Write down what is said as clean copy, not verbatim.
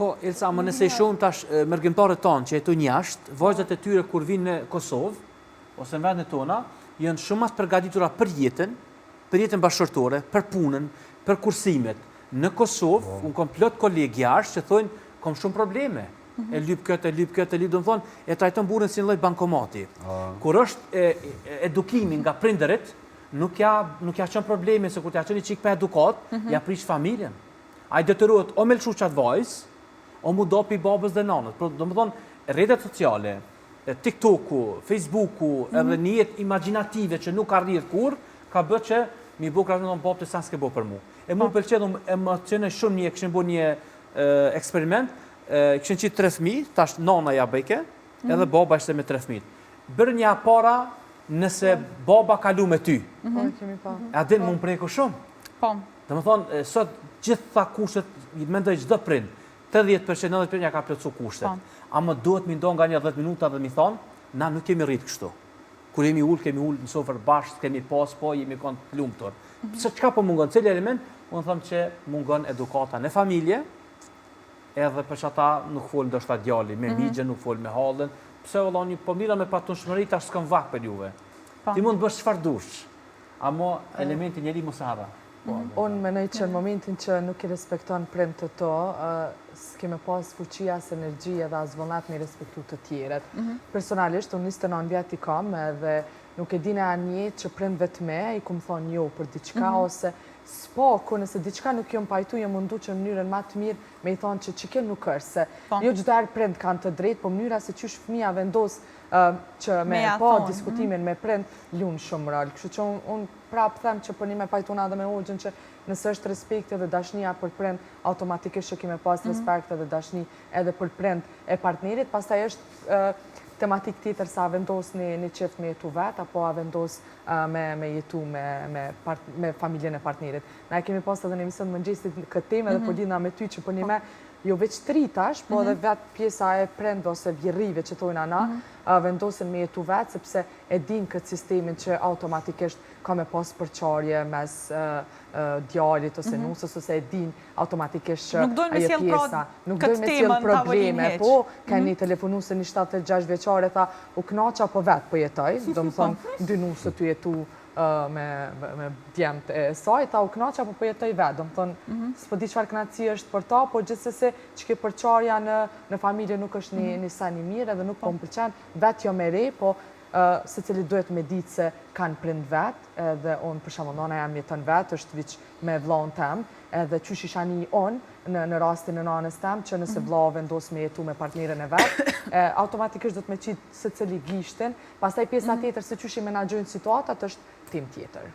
Po, Elsa, më nëse i shohim tash mërgjimtarët tonë që jetojnë jashtë, vajzat e tyre kur vinë në Kosovë, ose në vendet tona, janë shumë mas përgatitura për jetën bashkëshortore, për punën, për kursimet. Në Kosovë, unë kom plot kolegë jashtë që thonë, kom shumë probleme. E lyp këtë, do më thonë, e trajton burrin si në lloj bankomati. Kur është edukimi nga prindërit, nuk ja qenë probleme, se kur t'ja qenë i qikë për edukat, ja prish familjen. A i detyrohet o me lëshu qatë vajzë, o mu do pi babës dhe nanët. Do më thonë, rrjetet sociale, TikToku, Facebooku, edhe një jetë imaginative që nuk arrijët kur, ka bërë që mi bu krasë në babë të sa s'ke bo për mu. E mu pëlqenë, emocione shumë këshin bu një eksperiment, këshin qitë 3 fëmijë, tash nana ja bëjke, edhe baba ishte me 3 fëmijët. Bërë një para nëse baba kalu me ty. A din mu më prejko shumë. Dhe më thonë, sot gjitha kushtet, mendoj çdo prind, 80%, 90% ja ka plotësu kushtet. A më duhet mi ndonë nga një 10 minuta dhe mi thonë, na nuk kemi rritë kështu. Kur kemi ullë në sofër bashkë, kemi pas, po, jemi konë të lumëtor. Se qka po mungon, cili element, unë thëmë që mungon edukata në familje, edhe për që ata nuk folë ndoshta djali, me migje, nuk folë me halën, pse vëlla një po mira me patun shmëri, tash s'kam vakë për juve. Ti mund bësh çfarë dush, amo elementi njeri mos hara. Unë menoj që në momentin që nuk i respekton prind të to, s'keme pas fuqia, energjia dhe as vullnat me respektu të tjeret. Personalisht, unë 29 vjet i kam edhe nuk e dine anje që prindve të me, i kumë thonë jo për diçka, ose s'paku nëse diçka nuk jo më pajtu, jo mundu që në mënyrën ma të mirë me i thonë që kjo nuk është, se jo gjithar prind kanë të drejt, po mënyra se qysh fëmija vendos që me pa diskutimin me prind, lunë shumë rol. Kështu që unë prapë them që për një me pajtuna dhe me hoxhën që nëse është respekt edhe dashnia për prind, automatikisht që kime pas respekt edhe dashni edhe për prind e partnerit, pastaj është tematik tjetër sa a vendos një qift me jetu vetë, apo a vendos me jetu me familjen e partnerit. Na e kemi pas edhe në emision mëngjesit këtë temë edhe po lidhna me ty që për një me jo veç 3 tash, po edhe vetë pjesa e prend ose vjerrive që tojnë ana, vendosin me jetu vetë, sepse e din këtë sistemin që automatikisht ka me pas përqarje mes djalit ose nusës, ose e din automatikisht që ajo pjesa. Nuk dojnë me sjell probleme, po ka një telefonu se një 76 vjeqare tha, u knaqa po vetë po jetoj, do më thonë, 2 nusë të jetu me djemt e saj, ta u knaqa po jetoj vetë, do më thonë, s'po di çfarë kënaqësi është për ta, po gjithsesi që ke përqarja në familje nuk është një sani mirë edhe nuk po më pëlqen, vetë jo me re, po se cili duhet me ditë se kanë prind vetë, edhe unë për shembull nona jam jeton vetë, është viç me vllahun tem, edhe qysh isha një unë në rastin e nanës tem, që nëse vllau vendos me jetu me partnerën e vetë, automatikisht do të me qitë se cili gishtin, pastaj pjesa tjetër se qysh i menaxhojnë situatat është tim tjetër.